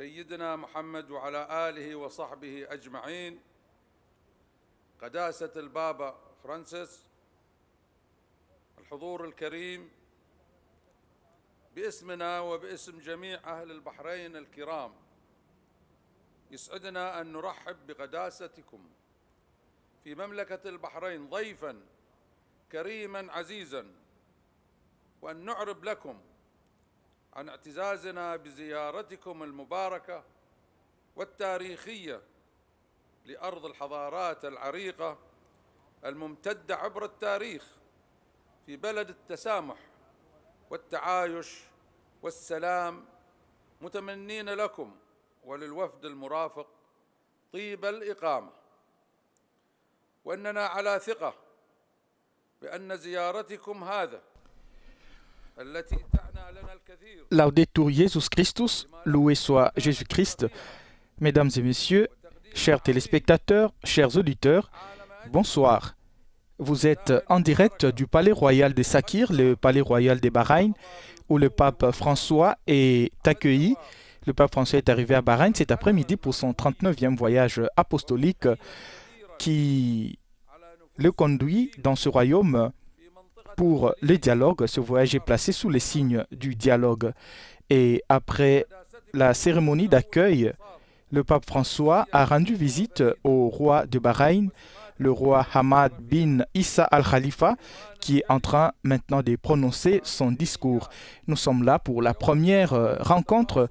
سيدنا محمد وعلى آله وصحبه أجمعين. قداسة البابا فرانسيس، الحضور الكريم، باسمنا وباسم جميع أهل البحرين الكرام، يسعدنا أن نرحب بقداستكم في مملكة البحرين ضيفاً كريماً عزيزاً، وأن نعرب لكم عن اعتزازنا بزيارتكم المباركة والتاريخية لأرض الحضارات العريقة الممتدة عبر التاريخ، في بلد التسامح والتعايش والسلام، متمنين لكم وللوفد المرافق طيب الإقامة، وأننا على ثقة بأن زيارتكم هذا التي تعنى لنا الكثير. Laudetur Jesus Christus, loué soit Jésus-Christ. Mesdames et messieurs, chers téléspectateurs, chers auditeurs, bonsoir. Vous êtes en direct du Palais Royal de Sakir, le Palais Royal des Bahreïn, où le pape François est accueilli. Le pape François est arrivé à Bahreïn cet après-midi pour son 39e voyage apostolique qui le conduit dans ce royaume pour le dialogue. Ce voyage est placé sous les signes du dialogue. Et après la cérémonie d'accueil, le pape François a rendu visite au roi de Bahreïn, le roi Hamad bin Issa al-Khalifa, qui est en train maintenant de prononcer son discours. Nous sommes là pour la première rencontre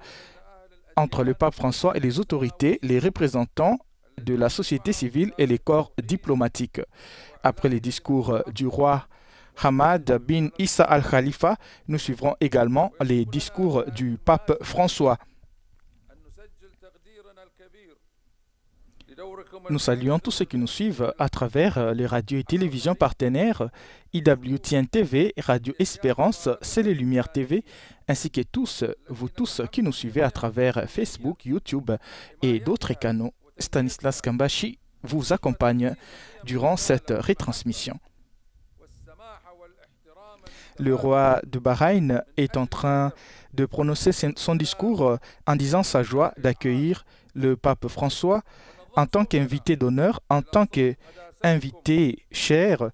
entre le pape François et les autorités, les représentants de la société civile et les corps diplomatiques. Après les discours du roi Hamad bin Issa al-Khalifa, nous suivrons également les discours du pape François. Nous saluons tous ceux qui nous suivent à travers les radios et télévisions partenaires IWTN TV, Radio Espérance, C'est les Lumières TV, ainsi que vous tous qui nous suivez à travers Facebook, YouTube et d'autres canaux. Stanislas Kambashi vous accompagne durant cette retransmission. Le roi de Bahreïn est en train de prononcer son discours en disant sa joie d'accueillir le pape François en tant qu'invité d'honneur, en tant qu'invité cher,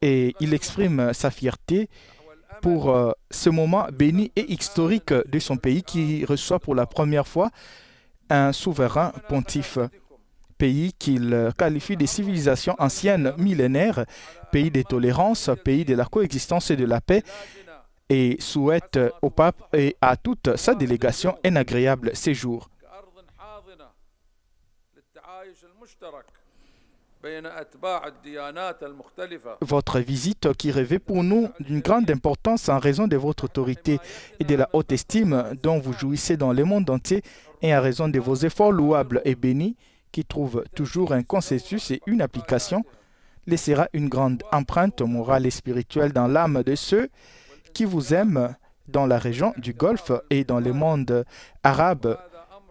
et il exprime sa fierté pour ce moment béni et historique de son pays qui reçoit pour la première fois un souverain pontife, pays qu'il qualifie de civilisation ancienne millénaire, pays de tolérance, pays de la coexistence et de la paix, et souhaite au pape et à toute sa délégation un agréable séjour. Votre visite qui revêt pour nous d'une grande importance en raison de votre autorité et de la haute estime dont vous jouissez dans le monde entier et en raison de vos efforts louables et bénis qui trouvent toujours un consensus et une application, laissera une grande empreinte morale et spirituelle dans l'âme de ceux qui vous aiment dans la région du Golfe et dans le monde arabe,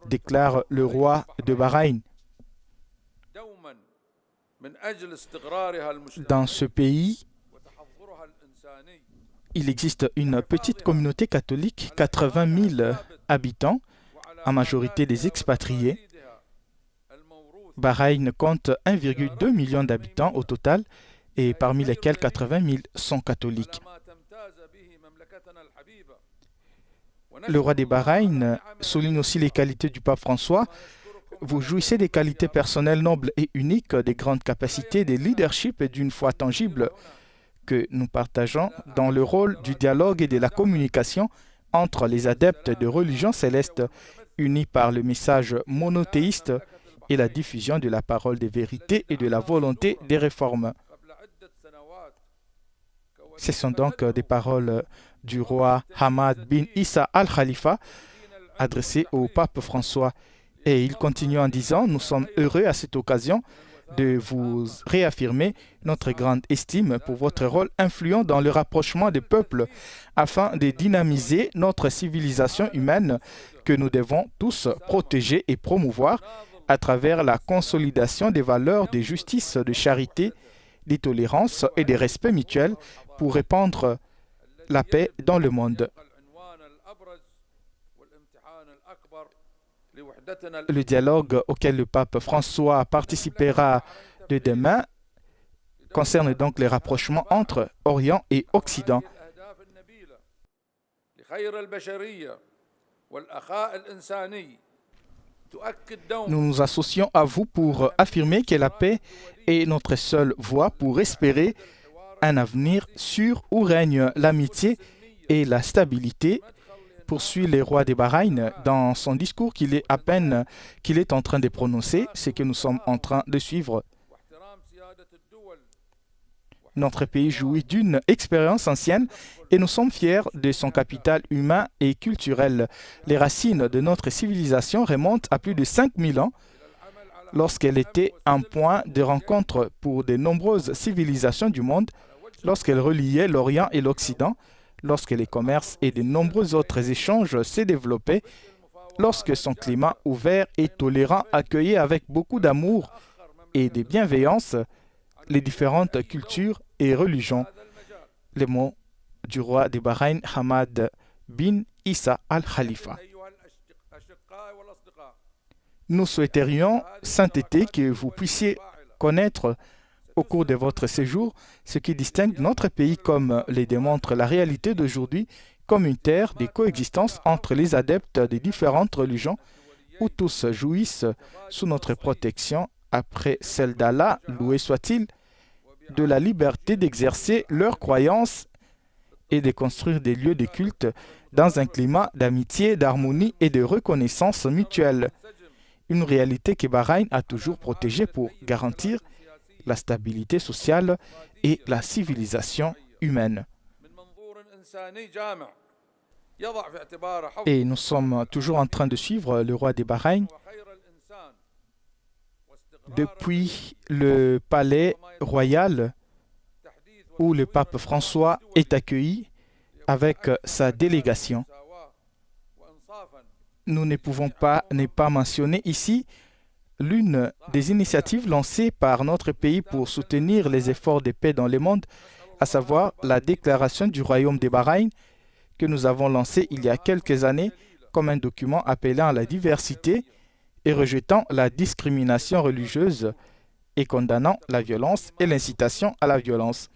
déclare le roi de Bahreïn. Dans ce pays, il existe une petite communauté catholique, 80 000 habitants, en majorité des expatriés. Bahreïn compte 1,2 million d'habitants au total, et parmi lesquels 80 000 sont catholiques. Le roi de Bahreïn souligne aussi les qualités du pape François. Vous jouissez des qualités personnelles nobles et uniques, des grandes capacités de leadership et d'une foi tangible que nous partageons dans le rôle du dialogue et de la communication entre les adeptes de religions célestes unis par le message monothéiste et la diffusion de la parole des vérités et de la volonté des réformes. Ce sont donc des paroles du roi Hamad bin Issa al-Khalifa adressées au pape François. Et il continue en disant « Nous sommes heureux à cette occasion de vous réaffirmer notre grande estime pour votre rôle influent dans le rapprochement des peuples afin de dynamiser notre civilisation humaine que nous devons tous protéger et promouvoir à travers la consolidation des valeurs de justice, de charité, de tolérance et de respect mutuel pour répandre la paix dans le monde. Le dialogue auquel le pape François participera de demain concerne donc les rapprochements entre Orient et Occident. Nous nous associons à vous pour affirmer que la paix est notre seule voie pour espérer un avenir sûr où règne l'amitié et la stabilité, poursuit le roi des Bahreïn dans son discours qu'il est en train de prononcer, ce que nous sommes en train de suivre. Notre pays jouit d'une expérience ancienne et nous sommes fiers de son capital humain et culturel. Les racines de notre civilisation remontent à plus de 5000 ans, lorsqu'elle était un point de rencontre pour de nombreuses civilisations du monde, lorsqu'elle reliait l'Orient et l'Occident, lorsque les commerces et de nombreux autres échanges s'est développé, lorsque son climat ouvert et tolérant accueillait avec beaucoup d'amour et de bienveillance les différentes cultures et religions. Les mots du roi de Bahreïn, Hamad bin Issa al-Khalifa. Nous souhaiterions, sainteté, que vous puissiez connaître au cours de votre séjour ce qui distingue notre pays, comme le démontre la réalité d'aujourd'hui, comme une terre de coexistence entre les adeptes des différentes religions, où tous jouissent sous notre protection, après celle d'Allah, loué soit-il, de la liberté d'exercer leurs croyances et de construire des lieux de culte dans un climat d'amitié, d'harmonie et de reconnaissance mutuelle. Une réalité que Bahreïn a toujours protégée pour garantir la stabilité sociale et la civilisation humaine. Et nous sommes toujours en train de suivre le roi des Bahreïn depuis le palais royal où le pape François est accueilli avec sa délégation. Nous ne pouvons pas ne pas mentionner ici l'une des initiatives lancées par notre pays pour soutenir les efforts de paix dans le monde, à savoir la déclaration du royaume des Bahreïn que nous avons lancée il y a quelques années comme un document appelant à la diversité et rejetant la discrimination religieuse et condamnant la violence et l'incitation à la violence.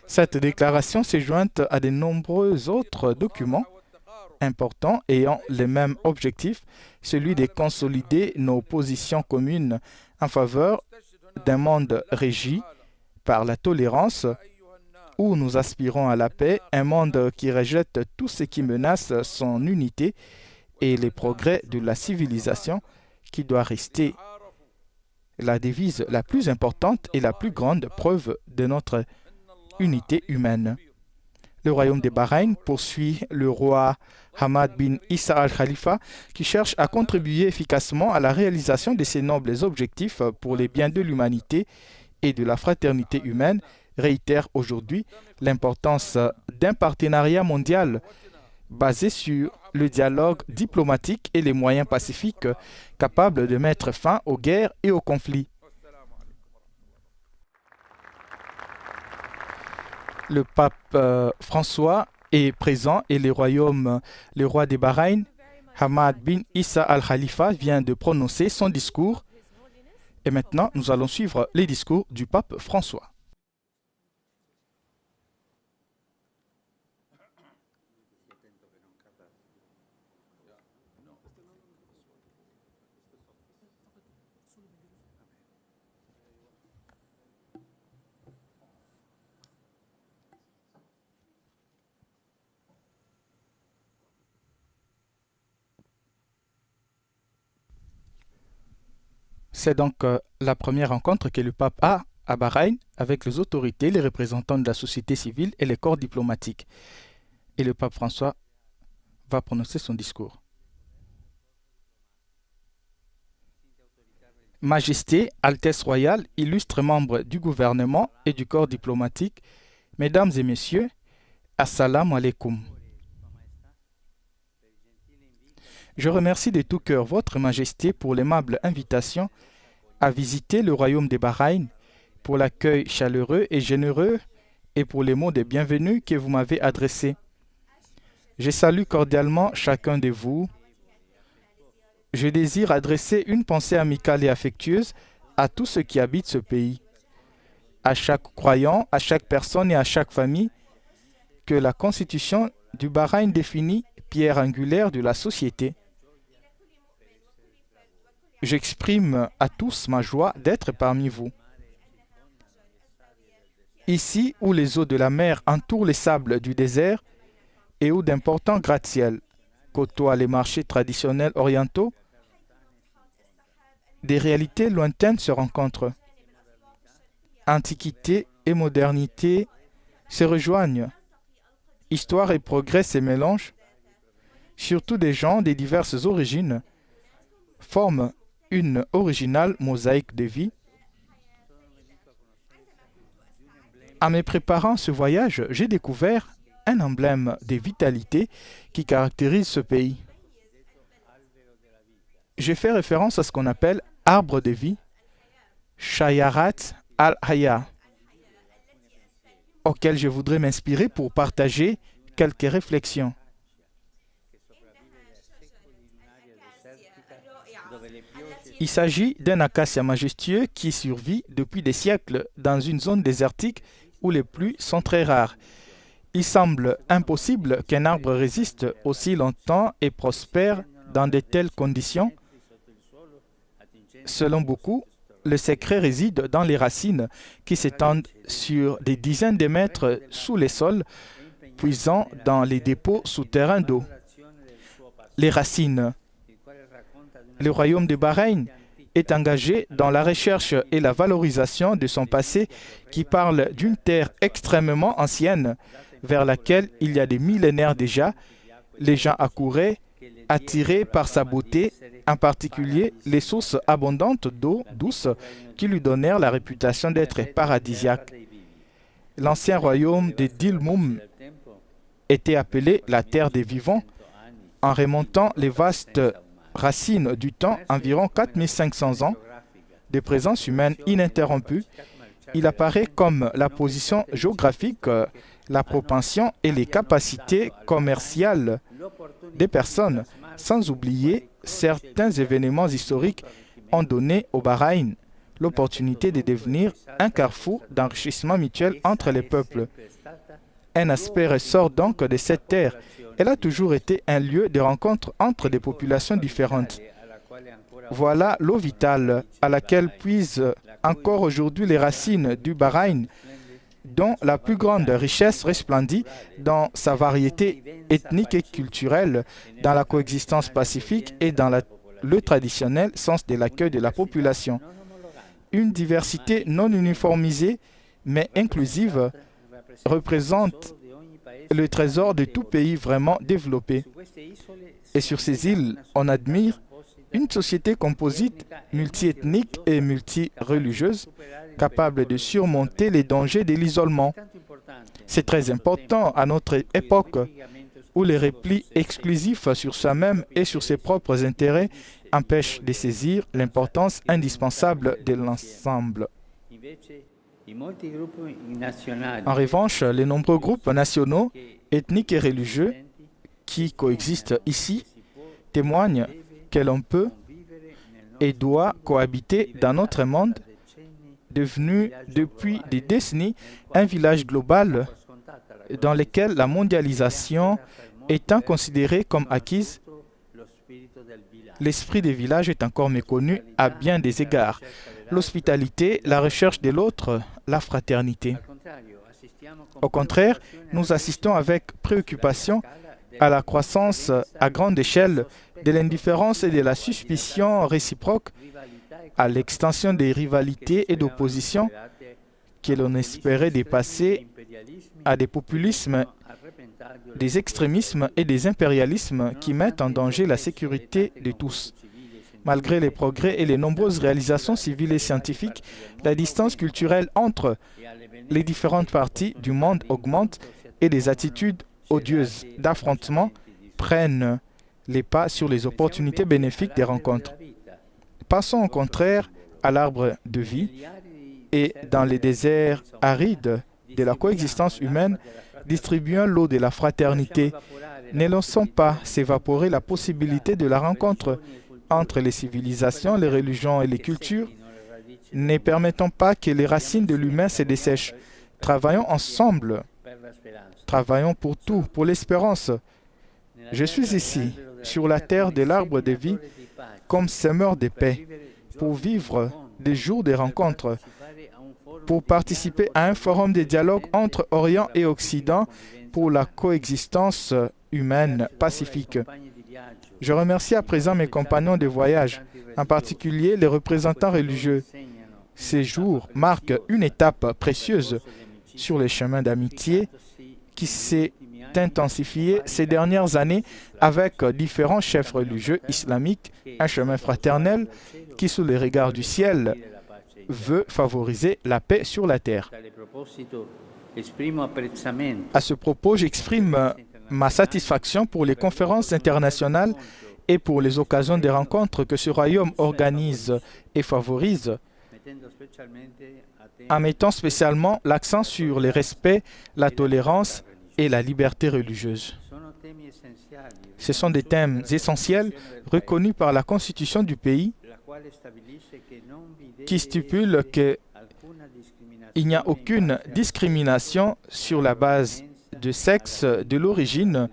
Cette déclaration s'est jointe à de nombreux autres documents importants ayant le même objectif, celui de consolider nos positions communes en faveur d'un monde régi par la tolérance, où nous aspirons à la paix, un monde qui rejette tout ce qui menace son unité et les progrès de la civilisation, qui doit rester la devise la plus importante et la plus grande preuve de notre unité humaine. Le royaume de Bahreïn poursuit le roi Hamad bin Issa al-Khalifa qui cherche à contribuer efficacement à la réalisation de ces nobles objectifs pour les biens de l'humanité et de la fraternité humaine, réitère aujourd'hui l'importance d'un partenariat mondial basé sur le dialogue diplomatique et les moyens pacifiques capables de mettre fin aux guerres et aux conflits. Le pape François est présent et le roi des Bahreïn, Hamad bin Issa al-Khalifa, vient de prononcer son discours. Et maintenant, nous allons suivre les discours du pape François. C'est donc la première rencontre que le pape a à Bahreïn avec les autorités, les représentants de la société civile et les corps diplomatiques. Et le pape François va prononcer son discours. Majesté, Altesse royale, illustres membres du gouvernement et du corps diplomatique, mesdames et messieurs, assalamu alaikum. Je remercie de tout cœur votre Majesté pour l'aimable invitation à visiter le royaume des Bahreïn, pour l'accueil chaleureux et généreux et pour les mots de bienvenue que vous m'avez adressés. Je salue cordialement chacun de vous je désire adresser une pensée amicale et affectueuse à tous ceux qui habitent ce pays, à chaque croyant, à chaque personne et à chaque famille, que la Constitution du Bahreïn définit pierre angulaire de la société. J'exprime à tous ma joie d'être parmi vous. Ici où les eaux de la mer entourent les sables du désert et où d'importants gratte-ciel côtoient les marchés traditionnels orientaux, des réalités lointaines se rencontrent. Antiquité et modernité se rejoignent. Histoire et progrès se mélangent. Surtout des gens de diverses origines forment une originale mosaïque de vie. En me préparant ce voyage, j'ai découvert un emblème de vitalité qui caractérise ce pays. J'ai fait référence à ce qu'on appelle arbre de vie, Shayarat al-Haya, auquel je voudrais m'inspirer pour partager quelques réflexions. Il s'agit d'un acacia majestueux qui survit depuis des siècles dans une zone désertique où les pluies sont très rares. Il semble impossible qu'un arbre résiste aussi longtemps et prospère dans de telles conditions. Selon beaucoup, le secret réside dans les racines qui s'étendent sur des dizaines de mètres sous les sols, puisant dans les dépôts souterrains d'eau. Les racines. Le royaume de Bahreïn est engagé dans la recherche et la valorisation de son passé qui parle d'une terre extrêmement ancienne vers laquelle, il y a des millénaires déjà, les gens accouraient, attirés par sa beauté, en particulier les sources abondantes d'eau douce qui lui donnèrent la réputation d'être paradisiaque. L'ancien royaume de Dilmoum était appelé la terre des vivants en remontant les vastes racines du temps, environ 4500 ans de présence humaine ininterrompue. Il apparaît comme la position géographique, la propension et les capacités commerciales des personnes, sans oublier certains événements historiques ont donné au Bahreïn l'opportunité de devenir un carrefour d'enrichissement mutuel entre les peuples. Un aspect ressort donc de cette terre. Elle a toujours été un lieu de rencontre entre des populations différentes. Voilà l'eau vitale à laquelle puisent encore aujourd'hui les racines du Bahreïn, dont la plus grande richesse resplendit dans sa variété ethnique et culturelle, dans la coexistence pacifique et dans le traditionnel sens de l'accueil de la population. Une diversité non uniformisée, mais inclusive, représente le trésor de tout pays vraiment développé. Et sur ces îles, on admire une société composite, multiethnique et multireligieuse, capable de surmonter les dangers de l'isolement. C'est très important à notre époque, où les replis exclusifs sur soi-même et sur ses propres intérêts empêchent de saisir l'importance indispensable de l'ensemble. En revanche, les nombreux groupes nationaux, ethniques et religieux qui coexistent ici témoignent que l'on peut et doit cohabiter dans notre monde, devenu depuis des décennies un village global dans lequel la mondialisation étant considérée comme acquise, l'esprit des villages est encore méconnu à bien des égards. L'hospitalité, la recherche de l'autre, la fraternité. Au contraire, nous assistons avec préoccupation à la croissance à grande échelle de l'indifférence et de la suspicion réciproque, à l'extension des rivalités et d'oppositions que l'on espérait dépasser à des populismes, des extrémismes et des impérialismes qui mettent en danger la sécurité de tous. Malgré les progrès et les nombreuses réalisations civiles et scientifiques, la distance culturelle entre les différentes parties du monde augmente et des attitudes odieuses d'affrontement prennent les pas sur les opportunités bénéfiques des rencontres. Passons au contraire à l'arbre de vie et dans les déserts arides de la coexistence humaine, distribuons l'eau de la fraternité. Ne laissons pas s'évaporer la possibilité de la rencontre entre les civilisations, les religions et les cultures, ne permettons pas que les racines de l'humain se dessèchent. Travaillons ensemble. Travaillons pour tout, pour l'espérance. Je suis ici, sur la terre de l'arbre de vie, comme semeur de paix, pour vivre des jours de rencontres, pour participer à un forum de dialogue entre Orient et Occident pour la coexistence humaine pacifique. Je remercie à présent mes compagnons de voyage, en particulier les représentants religieux. Ces jours marquent une étape précieuse sur le chemin d'amitié qui s'est intensifié ces dernières années avec différents chefs religieux islamiques, un chemin fraternel qui, sous les regards du ciel, veut favoriser la paix sur la terre. À ce propos, j'exprime ma satisfaction pour les conférences internationales et pour les occasions de rencontres que ce royaume organise et favorise, en mettant spécialement l'accent sur le respect, la tolérance et la liberté religieuse. Ce sont des thèmes essentiels reconnus par la Constitution du pays qui stipule qu'il n'y a aucune discrimination sur la base de sexe, de l'origine,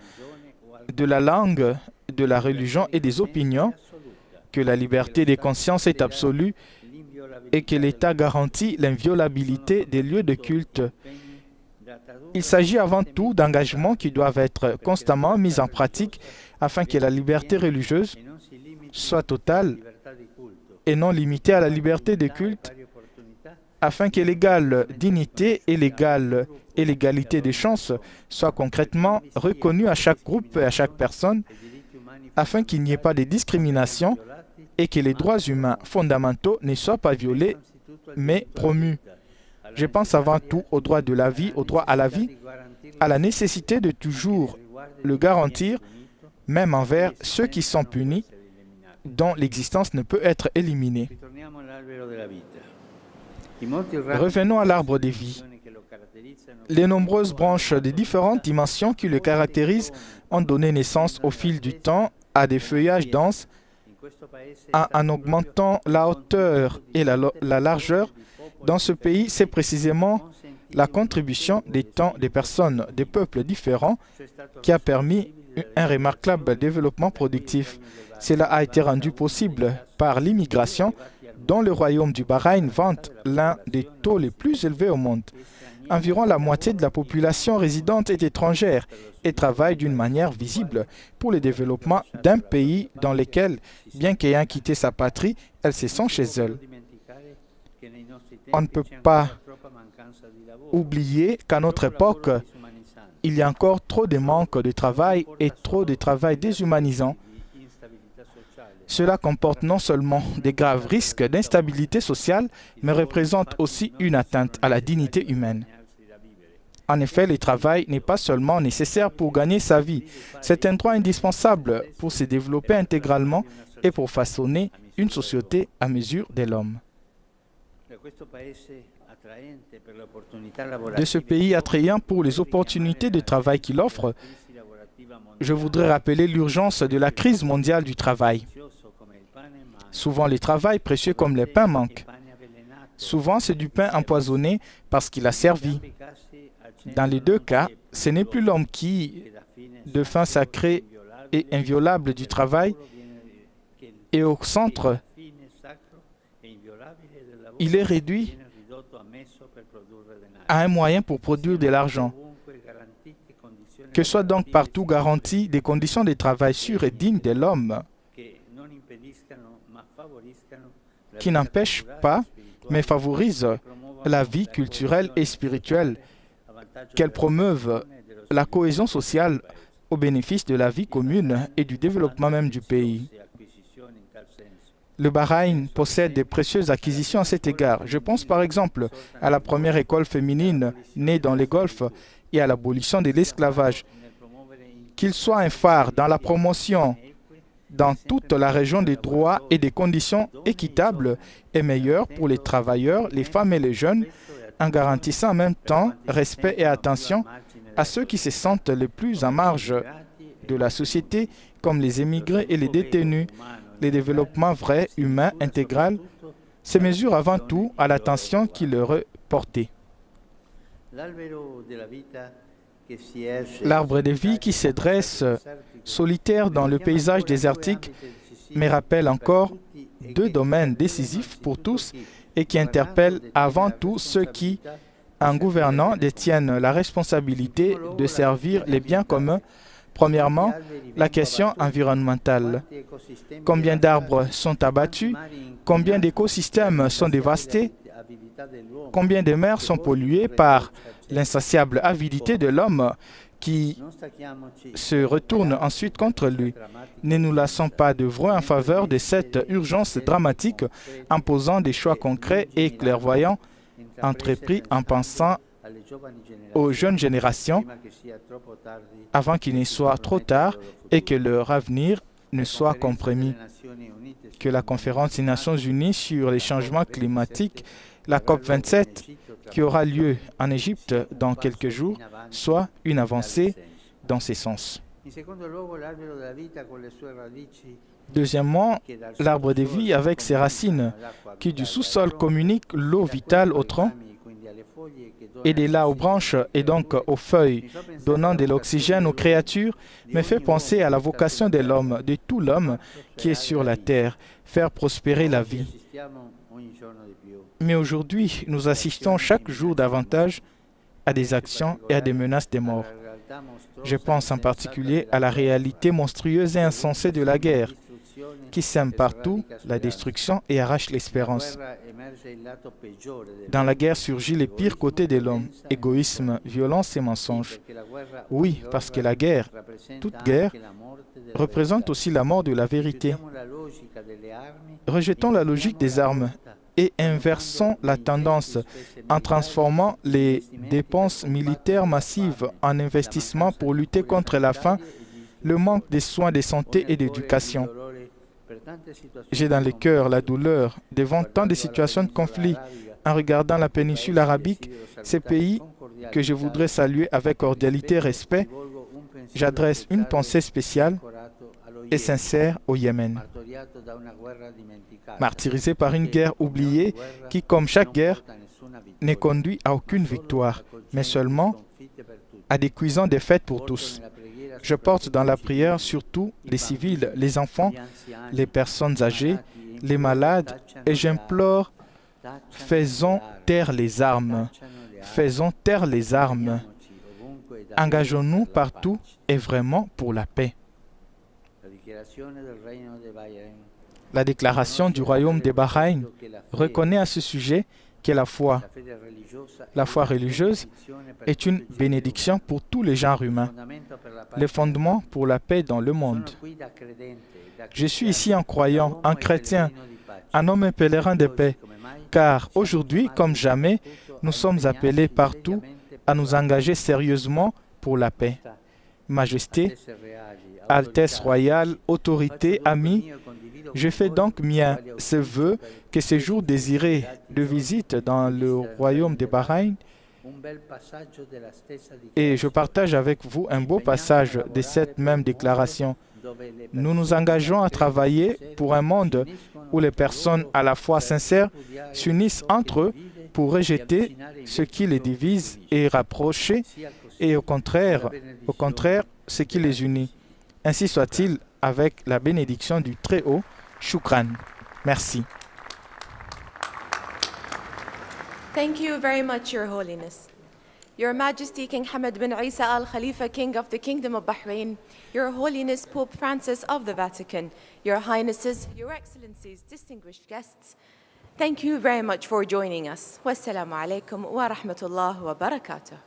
de la langue, de la religion et des opinions, que la liberté des consciences est absolue et que l'État garantit l'inviolabilité des lieux de culte. Il s'agit avant tout d'engagements qui doivent être constamment mis en pratique afin que la liberté religieuse soit totale et non limitée à la liberté de culte, afin que l'égale dignité et l'égalité des chances soient concrètement reconnues à chaque groupe et à chaque personne, afin qu'il n'y ait pas de discrimination et que les droits humains fondamentaux ne soient pas violés, mais promus. Je pense avant tout au droit de la vie, au droit à la vie, à la nécessité de toujours le garantir, même envers ceux qui sont punis, dont l'existence ne peut être éliminée. Revenons à l'arbre de vie. Les nombreuses branches des différentes dimensions qui le caractérisent ont donné naissance au fil du temps à des feuillages denses, en augmentant la hauteur et la largeur. Dans ce pays, c'est précisément la contribution des temps des personnes, des peuples différents qui a permis un remarquable développement productif. Cela a été rendu possible par l'immigration dont le royaume du Bahreïn vante l'un des taux les plus élevés au monde. Environ la moitié de la population résidente est étrangère et travaille d'une manière visible pour le développement d'un pays dans lequel, bien qu'ayant quitté sa patrie, elle se sent chez elle. On ne peut pas oublier qu'à notre époque, il y a encore trop de manque de travail et trop de travail déshumanisant. Cela comporte non seulement des graves risques d'instabilité sociale, mais représente aussi une atteinte à la dignité humaine. En effet, le travail n'est pas seulement nécessaire pour gagner sa vie, c'est un droit indispensable pour se développer intégralement et pour façonner une société à mesure de l'homme. De ce pays attrayant pour les opportunités de travail qu'il offre, je voudrais rappeler l'urgence de la crise mondiale du travail. Souvent, les travails précieux comme le pain manquent. Souvent, c'est du pain empoisonné parce qu'il a servi. Dans les deux cas, ce n'est plus l'homme qui, de fin sacrée et inviolable du travail, est au centre. Il est réduit à un moyen pour produire de l'argent. Que soient donc partout garanties des conditions de travail sûres et dignes de l'homme, qui n'empêchent pas, mais favorisent la vie culturelle et spirituelle, qu'elles promeuvent la cohésion sociale au bénéfice de la vie commune et du développement même du pays. Le Bahreïn possède de précieuses acquisitions à cet égard. Je pense par exemple à la première école féminine née dans les Golfe et à l'abolition de l'esclavage. Qu'il soit un phare dans la promotion dans toute la région des droits et des conditions équitables et meilleures pour les travailleurs, les femmes et les jeunes, en garantissant en même temps respect et attention à ceux qui se sentent les plus en marge de la société, comme les émigrés et les détenus, le développement vrai, humain, intégral, se mesure avant tout à l'attention qui leur est portée. L'arbre de vie qui se dresse solitaire dans le paysage désertique me rappelle encore deux domaines décisifs pour tous et qui interpellent avant tout ceux qui, en gouvernant, détiennent la responsabilité de servir les biens communs. Premièrement, la question environnementale. Combien d'arbres sont abattus? Combien d'écosystèmes sont dévastés? Combien de mers sont polluées par l'insatiable avidité de l'homme qui se retourne ensuite contre lui? Ne nous lassons pas d'œuvrer en faveur de cette urgence dramatique en posant des choix concrets et clairvoyants entrepris en pensant aux jeunes générations avant qu'il ne soit trop tard et que leur avenir ne soit compromis. Que la conférence des Nations Unies sur les changements climatiques, la COP27, qui aura lieu en Égypte dans quelques jours, soit une avancée dans ce sens. Deuxièmement, l'arbre de vie avec ses racines, qui du sous-sol communique l'eau vitale au tronc, et de là aux branches et donc aux feuilles, donnant de l'oxygène aux créatures, me fait penser à la vocation de l'homme, de tout l'homme qui est sur la terre, faire prospérer la vie. Mais aujourd'hui, nous assistons chaque jour davantage à des actions et à des menaces de mort. Je pense en particulier à la réalité monstrueuse et insensée de la guerre, qui sème partout la destruction et arrache l'espérance. Dans la guerre surgit les pires côtés de l'homme, égoïsme, violence et mensonge. Oui, parce que la guerre, toute guerre, représente aussi la mort de la vérité. Rejetons la logique des armes et inversons la tendance en transformant les dépenses militaires massives en investissements pour lutter contre la faim, le manque de soins de santé et d'éducation. J'ai dans le cœur la douleur devant tant de situations de conflit en regardant la péninsule arabique, ces pays que je voudrais saluer avec cordialité et respect. J'adresse une pensée spéciale et sincère au Yémen, martyrisé par une guerre oubliée qui, comme chaque guerre, ne conduit à aucune victoire, mais seulement à des cuisants défaites pour tous. Je porte dans la prière surtout les civils, les enfants, les personnes âgées, les malades, et j'implore, faisons taire les armes. Faisons taire les armes. Engageons-nous partout et vraiment pour la paix. La déclaration du royaume de Bahreïn reconnaît à ce sujet que la foi religieuse est une bénédiction pour tous les genres humains, le fondement pour la paix dans le monde. Je suis ici en croyant, en chrétien, un homme pèlerin de paix, car aujourd'hui, comme jamais, nous sommes appelés partout à nous engager sérieusement pour la paix. Majesté, Altesse royale, autorité, amis, je fais donc mien ce vœu que ce jour désiré de visite dans le royaume de Bahreïn, et je partage avec vous un beau passage de cette même déclaration. Nous nous engageons à travailler pour un monde où les personnes à la fois sincères s'unissent entre eux pour rejeter ce qui les divise et rapprocher, et au contraire, ce qui les unit. Ainsi soit-il avec la bénédiction du Très-Haut. Shukran. Merci. Thank you very much, Your Holiness. Your Majesty King Hamad bin Isa Al Khalifa, King of the Kingdom of Bahrain, Your Holiness Pope Francis of the Vatican, Your Highnesses, Your Excellencies, distinguished guests, thank you very much for joining us. Wassalamu alaikum wa rahmatullah wa barakatuh.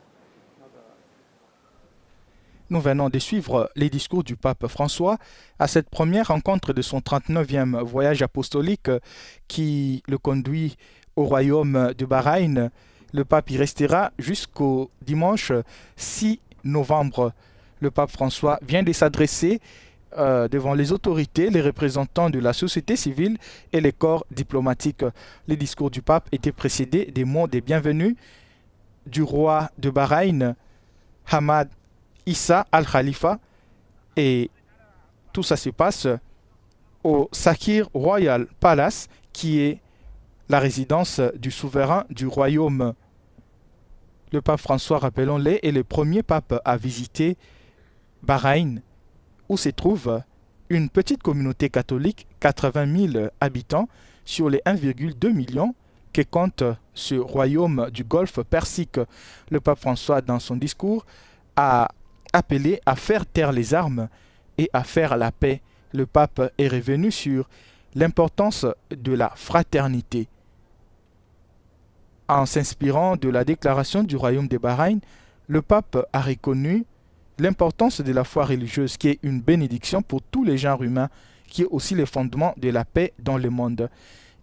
Nous venons de suivre les discours du pape François à cette première rencontre de son 39e voyage apostolique qui le conduit au royaume de Bahreïn. Le pape y restera jusqu'au dimanche 6 novembre. Le pape François vient de s'adresser devant les autorités, les représentants de la société civile et les corps diplomatiques. Les discours du pape étaient précédés des mots de bienvenue du roi de Bahreïn, Hamad Issa Al Khalifa, et tout ça se passe au Sakhir Royal Palace, qui est la résidence du souverain du royaume. Le pape François, rappelons-le, est le premier pape à visiter Bahreïn, où se trouve une petite communauté catholique, 80 000 habitants, sur les 1,2 million que compte ce royaume du Golfe Persique. Le pape François, dans son discours, a appelé à faire taire les armes et à faire la paix. Le pape est revenu sur l'importance de la fraternité. En s'inspirant de la déclaration du royaume de Bahreïn, le pape a reconnu l'importance de la foi religieuse, qui est une bénédiction pour tous les genres humains, qui est aussi le fondement de la paix dans le monde.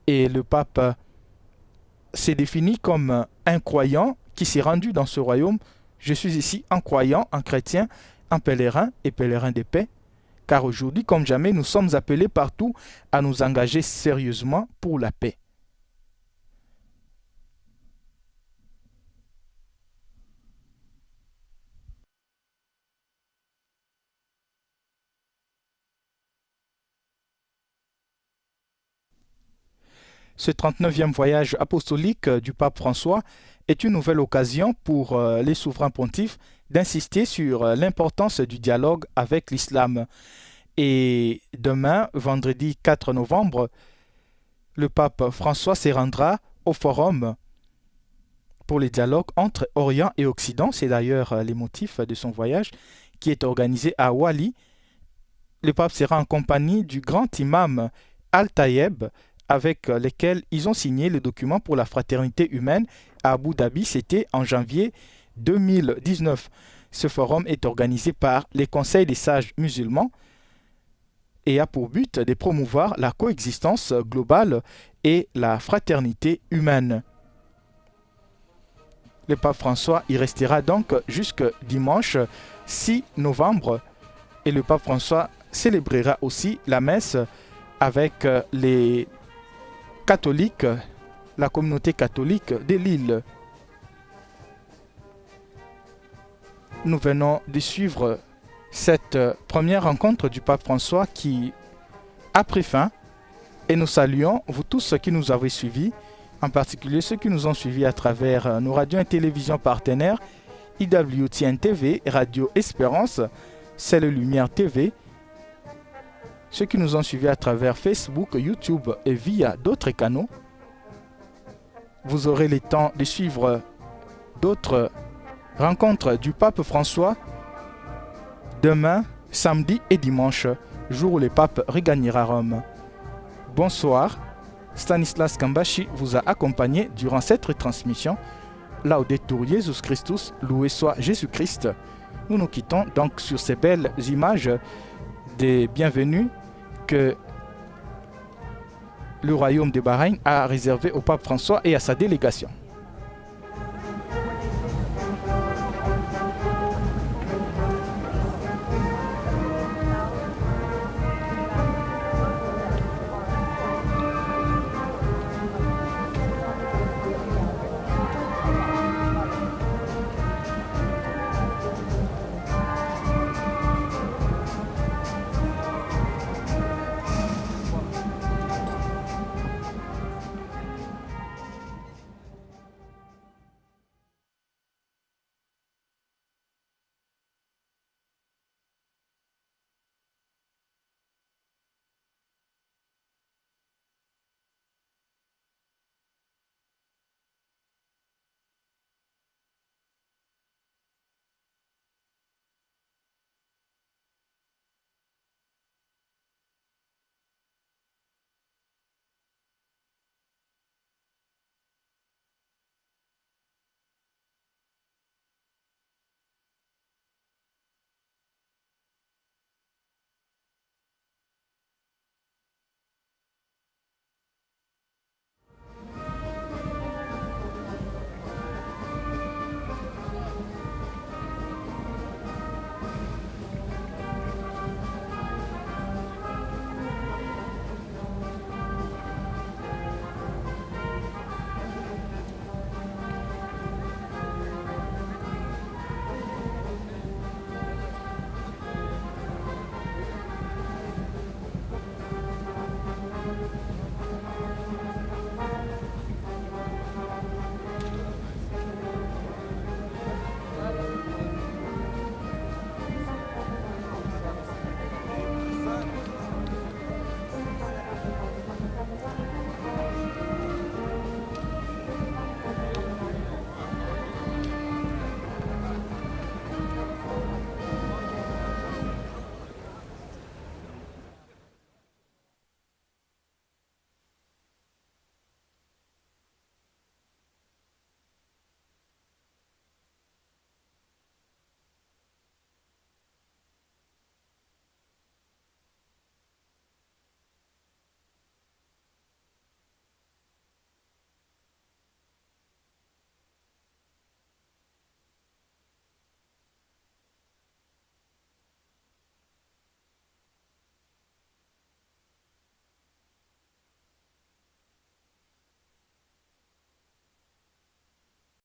Et le pape s'est défini comme un croyant qui s'est rendu dans ce royaume. Je suis ici un croyant, un chrétien, un pèlerin et pèlerin de paix, car aujourd'hui, comme jamais, nous sommes appelés partout à nous engager sérieusement pour la paix. Ce 39e voyage apostolique du pape François est une nouvelle occasion pour les souverains pontifes d'insister sur l'importance du dialogue avec l'islam. Et demain, vendredi 4 novembre, le pape François se rendra au forum pour les dialogues entre Orient et Occident. C'est d'ailleurs les motifs de son voyage qui est organisé à Wali. Le pape sera en compagnie du grand imam Al-Tayeb, avec lesquels ils ont signé le document pour la fraternité humaine à Abu Dhabi. C'était en janvier 2019. Ce forum est organisé par les conseils des sages musulmans et a pour but de promouvoir la coexistence globale et la fraternité humaine. Le pape François y restera donc jusqu'à dimanche 6 novembre et le pape François célébrera aussi la messe avec les catholiques, la communauté catholique de l'île. Nous venons de suivre cette première rencontre du pape François qui a pris fin et nous saluons vous tous qui nous avez suivis, en particulier ceux qui nous ont suivis à travers nos radios et télévisions partenaires IWTN TV, Radio Espérance, Celle Lumière TV, ceux qui nous ont suivis à travers Facebook, YouTube et via d'autres canaux. Vous aurez le temps de suivre d'autres rencontres du pape François demain, samedi et dimanche, jour où le pape regagnera Rome. Bonsoir, Stanislas Kambashi vous a accompagné durant cette retransmission. Laudetur Jesus Christus, loué soit Jésus-Christ. Nous nous quittons donc sur ces belles images des bienvenus que le royaume de Bahreïn a réservé au pape François et à sa délégation.